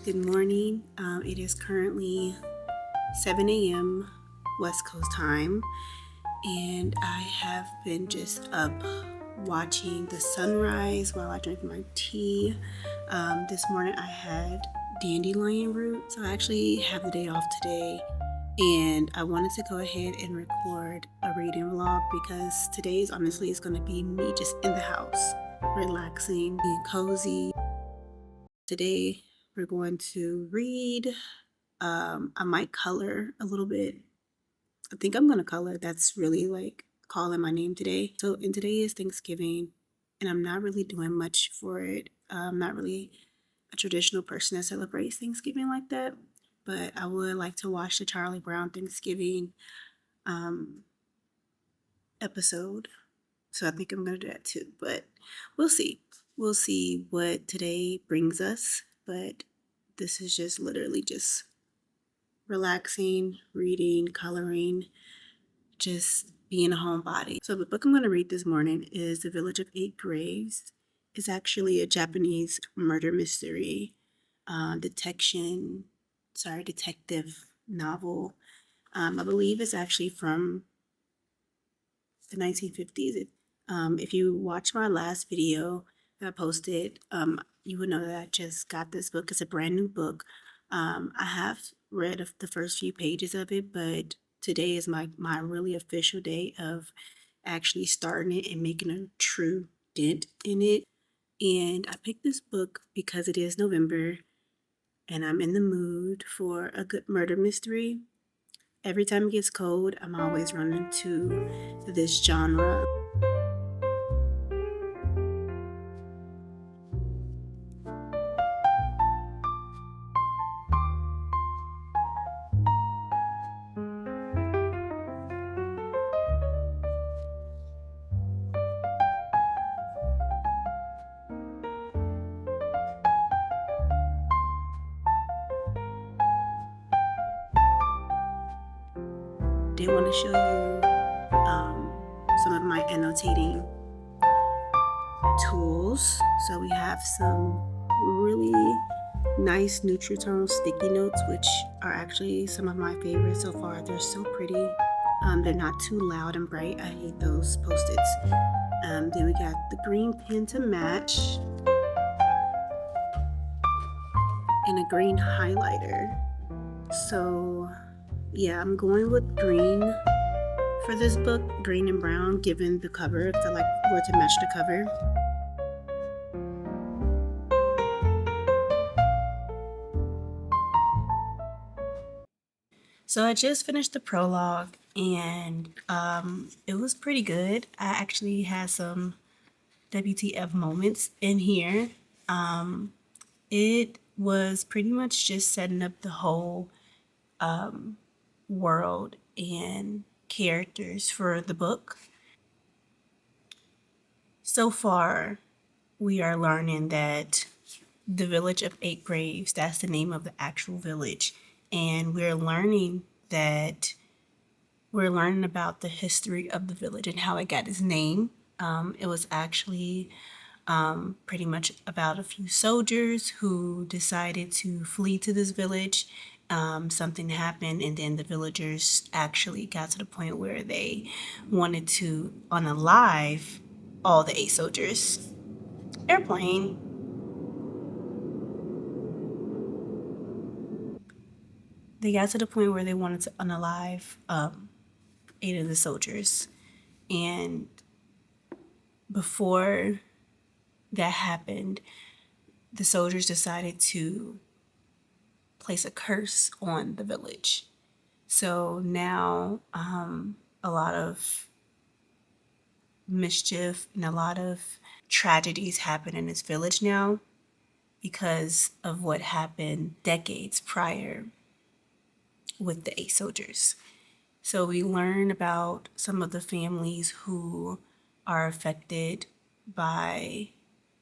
Good morning. It is currently 7 a.m. West Coast time, and I have been just up watching the sunrise while I drink my tea. This morning I had dandelion root, so I actually have the day off today, and I wanted to go ahead and record a reading vlog because today's honestly is going to be me just in the house, relaxing, being cozy. Today we're going to read. I might color a little bit. I think I'm gonna color. That's really like calling my name today. So, and today is Thanksgiving, and I'm not really doing much for it. I'm not really a traditional person that celebrates Thanksgiving like that, but I would like to watch the Charlie Brown Thanksgiving um, episode. So I think I'm gonna do that too. But we'll see. We'll see what today brings us. But this is just literally just relaxing, reading, coloring, just being a homebody. So the book I'm going to read this morning is The Village of Eight Graves. It's actually a Japanese murder mystery, detective novel. I believe it's actually from the 1950s. If you watch my last video that I posted, you would know that I just got this book. It's a brand new book. I have read the first few pages of it, but today is my really official day of actually starting it and making a true dent in it. And I picked this book because it is November and I'm in the mood for a good murder mystery. Every time it gets cold, I'm always running to this genre. Did want to show you some of my annotating tools. So we have some really nice Nutritone sticky notes, which are actually some of my favorites so far. They're so pretty. They're not too loud and bright. I hate those Post-its. Then we got the green pen to match and a green highlighter. So yeah, I'm going with green for this book, green and brown, given the cover, because I like for it to match the cover. So I just finished the prologue and it was pretty good. I actually had some WTF moments in here. It was pretty much just setting up the whole world and characters for the book. So far, we are learning that the village of Eight Graves, that's the name of the actual village. And we're learning about the history of the village and how it got its name. It was actually pretty much about a few soldiers who decided to flee to this village. Something happened, and then the villagers actually got to the point where they wanted to unalive all the eight soldiers. Airplane. They got to the point where they wanted to unalive eight of the soldiers. And before that happened, the soldiers decided to place a curse on the village. So now a lot of mischief and a lot of tragedies happen in this village now because of what happened decades prior with the eight soldiers. So we learn about some of the families who are affected by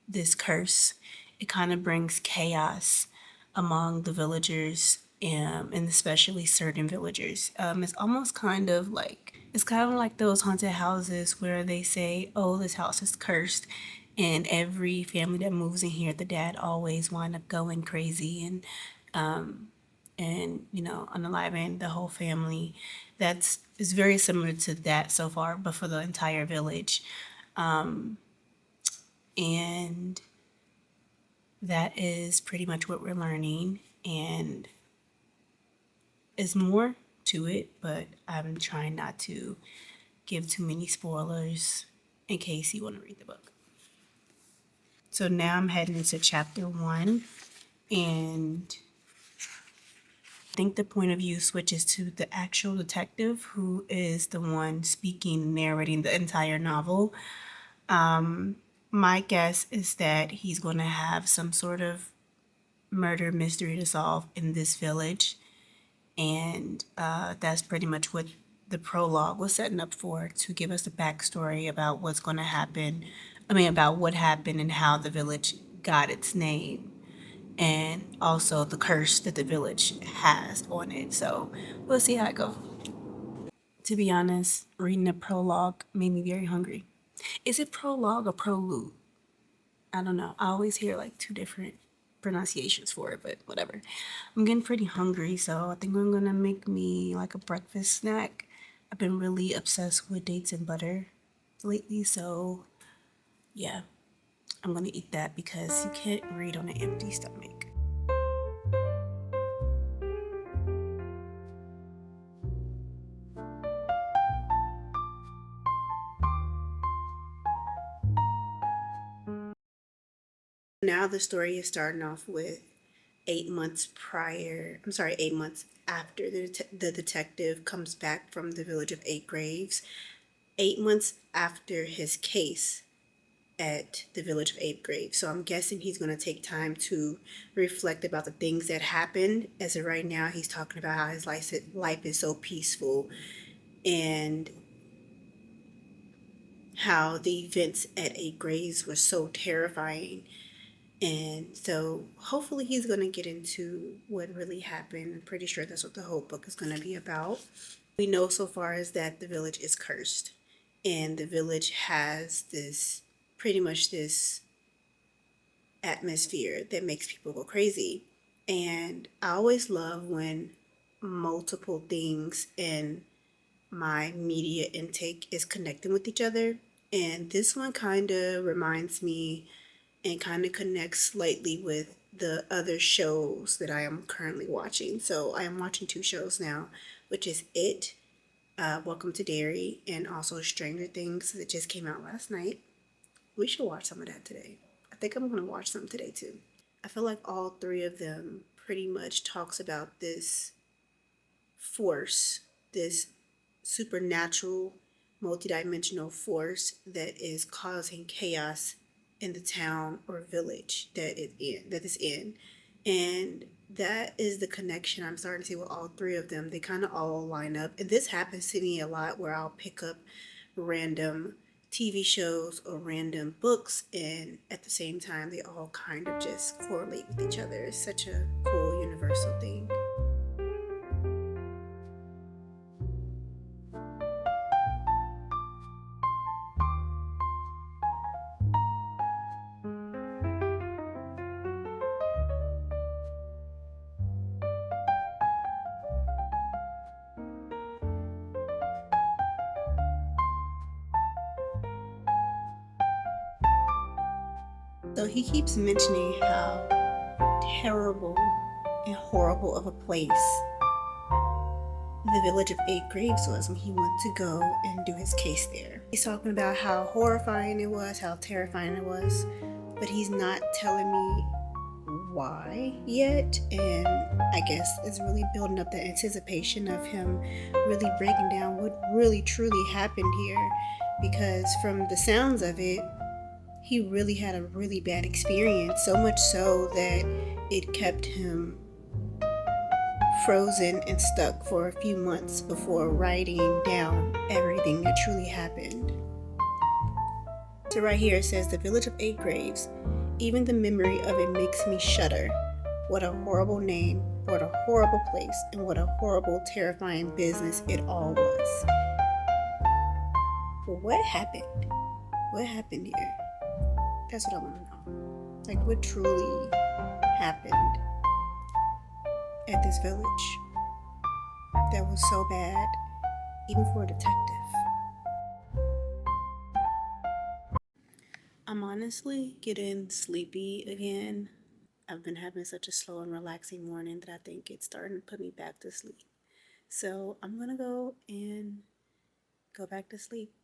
this curse. It kind of brings chaos among the villagers, and especially certain villagers. It's almost kind of like those haunted houses where they say, "Oh, this house is cursed," And every family that moves in here, the dad always wind up going crazy and unaliving the whole family. That's is very similar to that so far, but for the entire village. And that is pretty much what we're learning. And there's more to it, but I'm trying not to give too many spoilers in case you want to read the book. So now I'm heading into chapter 1, and I think the point of view switches to the actual detective who is the one speaking, narrating the entire novel. My guess is that he's going to have some sort of murder mystery to solve in this village, and that's pretty much what the prologue was setting up for, to give us a backstory about what's going to happen. I mean, about what happened and how the village got its name, and also the curse that the village has on it. So we'll see how it goes. To be honest, reading the prologue made me very hungry. Is it prologue or prolude? I don't know. I always hear like two different pronunciations for it, but whatever. I'm getting pretty hungry, so I think I'm gonna make me like a breakfast snack. I've been really obsessed with dates and butter lately, so yeah, I'm gonna eat that because you can't read on an empty stomach. Now the story is starting off with 8 months prior. I'm sorry, 8 months after the detective comes back from the village of Eight Graves. 8 months after his case at the village of Eight Graves. So I'm guessing he's going to take time to reflect about the things that happened. As of right now, he's talking about how his life is so peaceful, and how the events at Eight Graves were so terrifying. And so hopefully he's going to get into what really happened. I'm pretty sure that's what the whole book is going to be about. We know so far is that the village is cursed, and the village has this pretty much this atmosphere that makes people go crazy. And I always love when multiple things in my media intake is connecting with each other. And this one kind of reminds me and kind of connects slightly with the other shows that I am currently watching. So I am watching two shows now, which is Welcome to Derry, and also Stranger Things that just came out last night. We should watch some of that today. I think I'm going to watch some today too. I feel like all three of them pretty much talks about this force, this supernatural, multidimensional force that is causing chaos in the town or village that is in. And that is the connection I'm starting to see with all three of them. They kind of all line up. And this happens to me a lot, where I'll pick up random TV shows or random books, and at the same time, they all kind of just correlate with each other. It's such a cool universal thing. So he keeps mentioning how terrible and horrible of a place the village of Eight Graves was when he went to go and do his case there. He's talking about how horrifying it was, how terrifying it was, but he's not telling me why yet. And I guess it's really building up the anticipation of him really breaking down what really truly happened here, because from the sounds of it, he really had a really bad experience, so much so that it kept him frozen and stuck for a few months before writing down everything that truly happened. So right here it says, the village of Eight Graves, even the memory of it makes me shudder. What a horrible name, what a horrible place, and what a horrible, terrifying business it all was. But what happened? What happened here? That's what I want to know. Like, what truly happened at this village that was so bad, even for a detective? I'm honestly getting sleepy again. I've been having such a slow and relaxing morning that I think it's starting to put me back to sleep. So I'm gonna go and go back to sleep.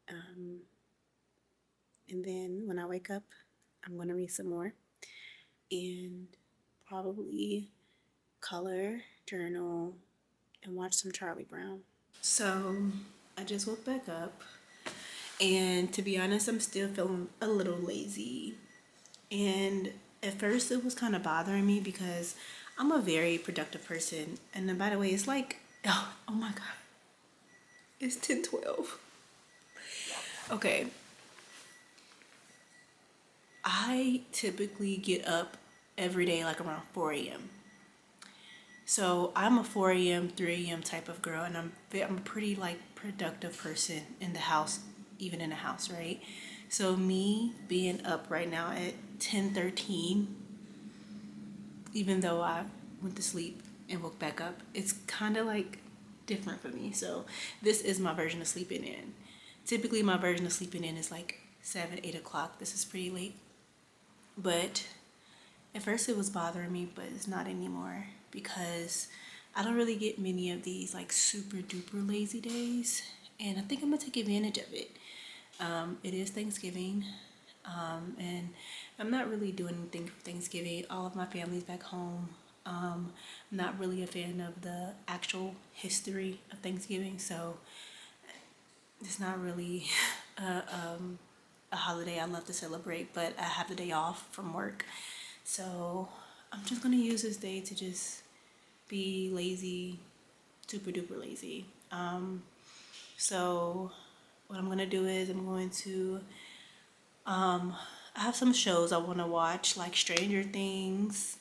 Um, and then when I wake up, I'm gonna read some more and probably color, journal, and watch some Charlie Brown. So I just woke back up, and to be honest, I'm still feeling a little lazy. And at first, it was kind of bothering me because I'm a very productive person. And then, by the way, it's like, oh my God, it's 10:12. Okay, I typically get up every day like around 4 a.m. So I'm a 4 a.m., 3 a.m. type of girl, and I'm a pretty like productive person in the house, even in the house, right? So me being up right now at 10:13, even though I went to sleep and woke back up, it's kind of like different for me. So this is my version of sleeping in. Typically, my version of sleeping in is like 7, 8 o'clock. This is pretty late, but at first it was bothering me, but it's not anymore because I don't really get many of these like super duper lazy days, and I think I'm gonna take advantage of it. It is Thanksgiving, and I'm not really doing anything for Thanksgiving. All of my family's back home. I'm not really a fan of the actual history of Thanksgiving, so it's not really a holiday I love to celebrate, but I have the day off from work. So I'm just gonna use this day to just be lazy, super duper lazy. So what I'm gonna do is I'm going to I have some shows I want to watch, like Stranger Things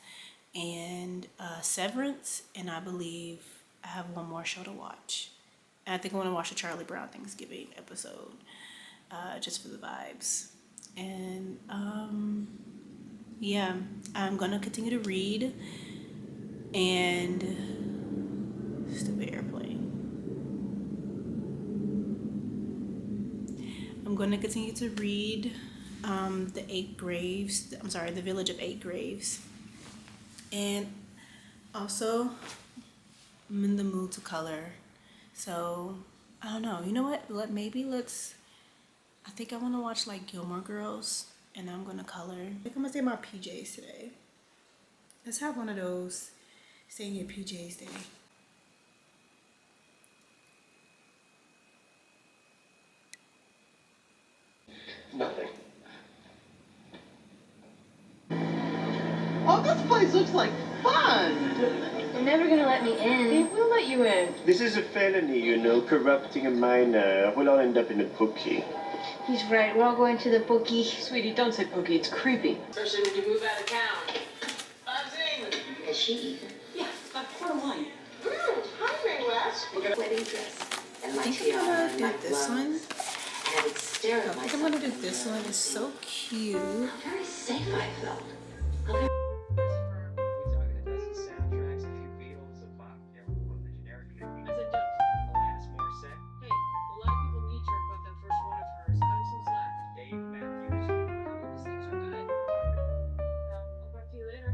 and Severance, and I believe I have one more show to watch. And I think I want to watch the Charlie Brown Thanksgiving episode, just for the vibes. And yeah, I'm gonna continue to read, and stupid airplane. I'm gonna continue to read the Eight Graves. I'm sorry, the Village of Eight Graves, and also I'm in the mood to color. So I don't know. You know what? Let's. I think I want to watch like Gilmore Girls, and I'm gonna color. I think I'm gonna stay in my PJs today. Let's have one of those stay in your PJs day. Nothing. Oh, this place looks like fun! They're never gonna let me in. They will let you in. This is a felony, you know, corrupting a minor. We'll all end up in a bookie. He's right. We're all going to the bookie. Sweetie, don't say boogie. It's creepy. Especially when you move out of town. Buzzing! Has she eaten? Yeah, about a quart of wine. Hi, West. Wedding dress. And my I think tiara I'm and gonna my do this gloves. one. And I would stare I at think myself. I'm gonna do this one. It's so cute. How very safe I felt. Hey, a lot of people need her, but the first one of hers. Cut him some slack. How many sleeps are good? I'll talk to you later.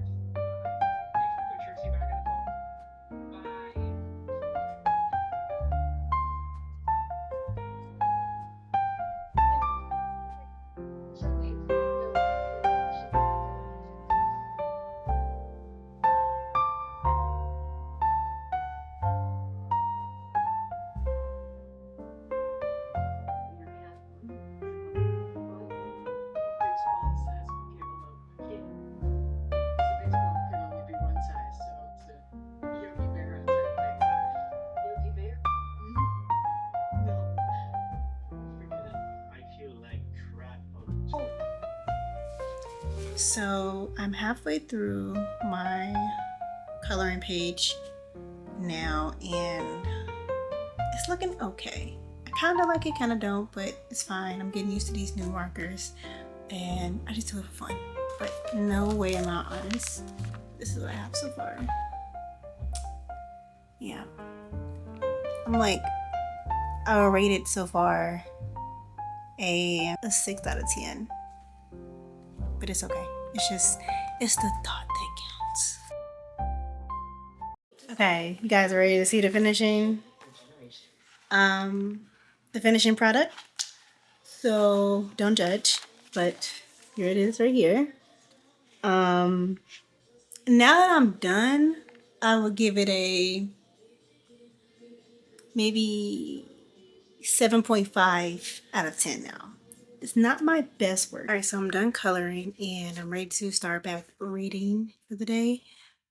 Bye. Baseball says cable no kid. So baseball can only be one size, so it's a Yogi Bear and certain things. Yogi Bear? No. Forget it. I feel like crap. So I'm halfway through my coloring page now, and it's looking okay. I kind of like it, kind of don't, but it's fine. I'm getting used to these new markers. and I just do it for fun. But no way am I honest. This is what I have so far. Yeah. I'm like, I rate it so far a 6 out of 10. But it's okay. It's the thought that counts. Okay, you guys are ready to see the finishing product? So don't judge, but here it is right here. Now that I'm done, I will give it a maybe 7.5 out of 10 now. It's not my best work. All right, so I'm done coloring and I'm ready to start back reading for the day.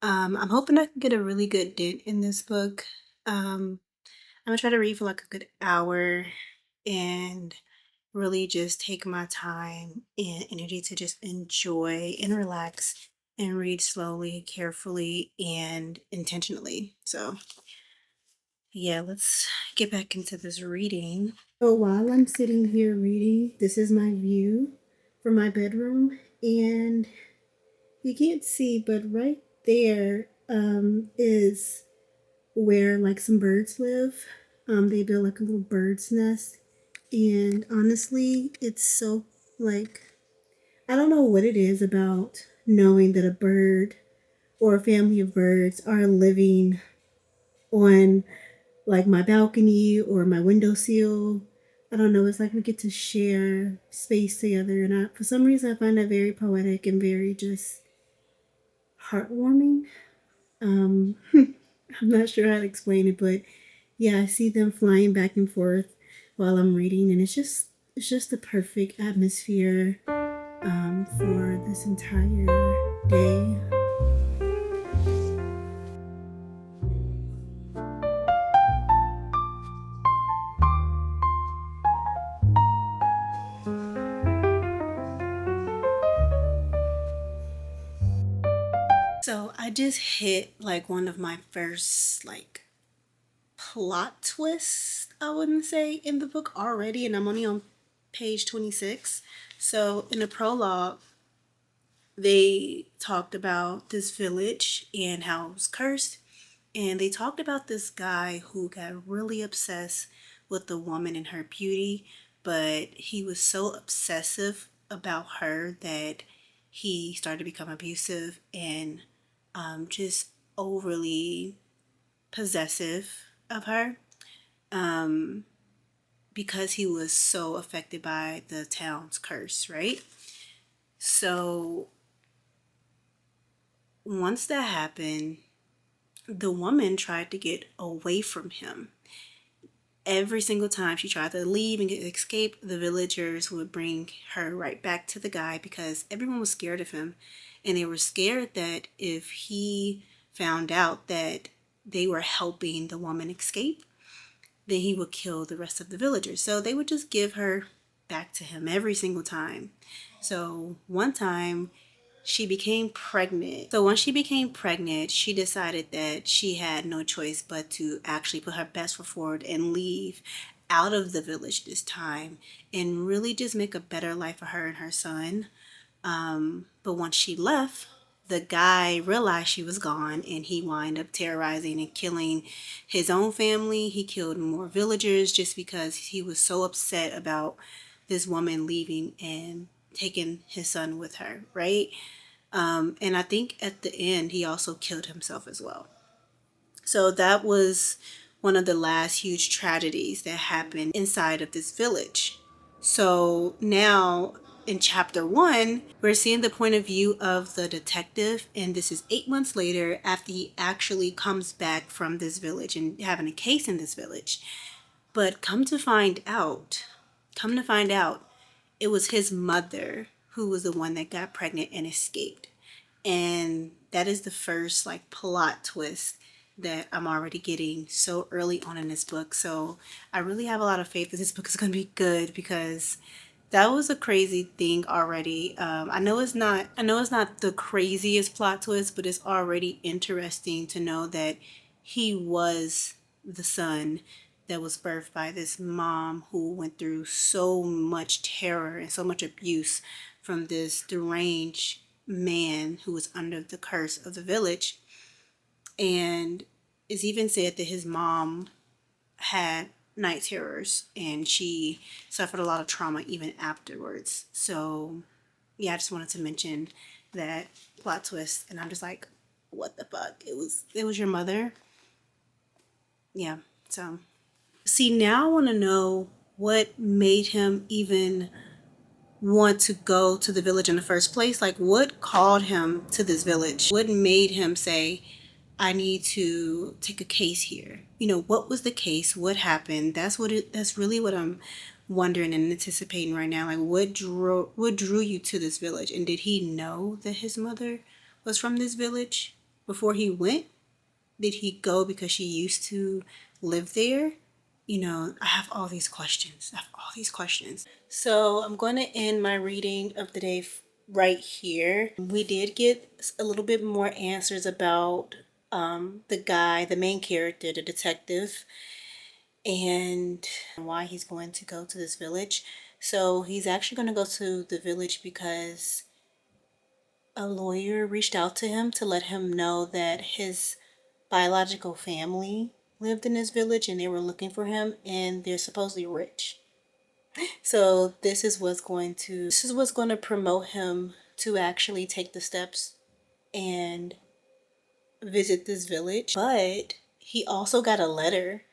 I'm hoping I can get a really good dent in this book. I'm gonna try to read for like a good hour and really just take my time and energy to just enjoy and relax and read slowly, carefully, and intentionally. So yeah, let's get back into this reading. So while I'm sitting here reading, this is my view from my bedroom, and you can't see, but right there is where like some birds live. They build like a little bird's nest, and honestly, it's so like I don't know what it is about knowing that a bird or a family of birds are living on like my balcony or my windowsill. I don't know. It's like we get to share space together, and for some reason, I find that very poetic and very just heartwarming. I'm not sure how to explain it, but yeah, I see them flying back and forth while I'm reading, and it's just the perfect atmosphere for this entire day. So I just hit like one of my first like plot twists, I wouldn't say, in the book already, and I'm only on page 26. So in the prologue, they talked about this village and how it was cursed, and they talked about this guy who got really obsessed with the woman and her beauty, but he was so obsessive about her that he started to become abusive and just overly possessive of her, because he was so affected by the town's curse, right? So once that happened, the woman tried to get away from him. Every single time she tried to leave and escape, the villagers would bring her right back to the guy because everyone was scared of him. And they were scared that if he found out that they were helping the woman escape, then he would kill the rest of the villagers. So they would just give her back to him every single time. So one time she became pregnant. So once she became pregnant, she decided that she had no choice but to actually put her best foot forward and leave out of the village this time and really just make a better life for her and her son. But once she left, the guy realized she was gone and he wound up terrorizing and killing his own family. He killed more villagers just because he was so upset about this woman leaving and taking his son with her, right? And I think at the end, he also killed himself as well. So that was one of the last huge tragedies that happened inside of this village. So now in chapter 1, we're seeing the point of view of the detective, and this is 8 months later after he actually comes back from this village and having a case in this village. But come to find out, it was his mother who was the one that got pregnant and escaped. And that is the first like plot twist that I'm already getting so early on in this book. So I really have a lot of faith that this book is going to be good because that was a crazy thing already. I know it's not the craziest plot twist, but it's already interesting to know that he was the son that was birthed by this mom who went through so much terror and so much abuse from this deranged man who was under the curse of the village. And it's even said that his mom had night terrors and she suffered a lot of trauma even afterwards. So yeah, I just wanted to mention that plot twist, and I'm just like, what the fuck? It was your mother? Yeah. So see, now I want to know what made him even want to go to the village in the first place. Like, what called him to this village? What made him say, I need to take a case here? You know, what was the case? What happened? That's really what I'm wondering and anticipating right now. Like, what drew you to this village? And did he know that his mother was from this village before he went? Did he go because she used to live there? You know, I have all these questions. I have all these questions. So I'm going to end my reading of the day right here. We did get a little bit more answers about the guy, the main character, the detective, and why he's going to go to this village. So he's actually going to go to the village because a lawyer reached out to him to let him know that his biological family lived in this village and they were looking for him, and they're supposedly rich. So this is what's going to promote him to actually take the steps and visit this village. But he also got a letter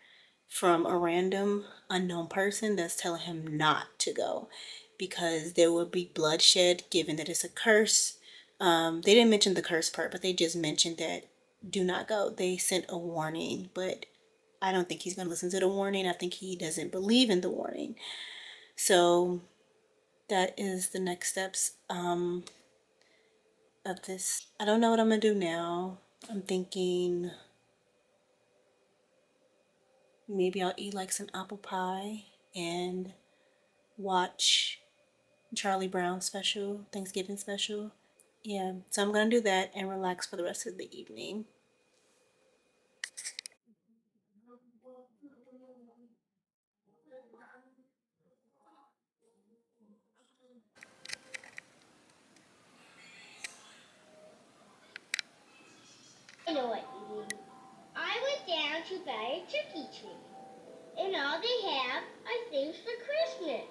from a random unknown person that's telling him not to go because there will be bloodshed given that it's a curse. They didn't mention the curse part, but they just mentioned that do not go. They sent a warning, but I don't think he's going to listen to the warning. I think he doesn't believe in the warning. So that is the next steps of this. I don't know what I'm going to do now. I'm thinking maybe I'll eat like some apple pie and watch Charlie Brown special, Thanksgiving special. Yeah, so I'm gonna do that and relax for the rest of the evening. I know what you mean. I went down to buy a turkey tree, and all they have are things for Christmas.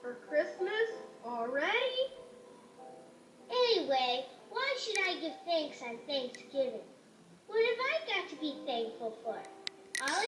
For Christmas? Already? Anyway, why should I give thanks on Thanksgiving? What have I got to be thankful for? All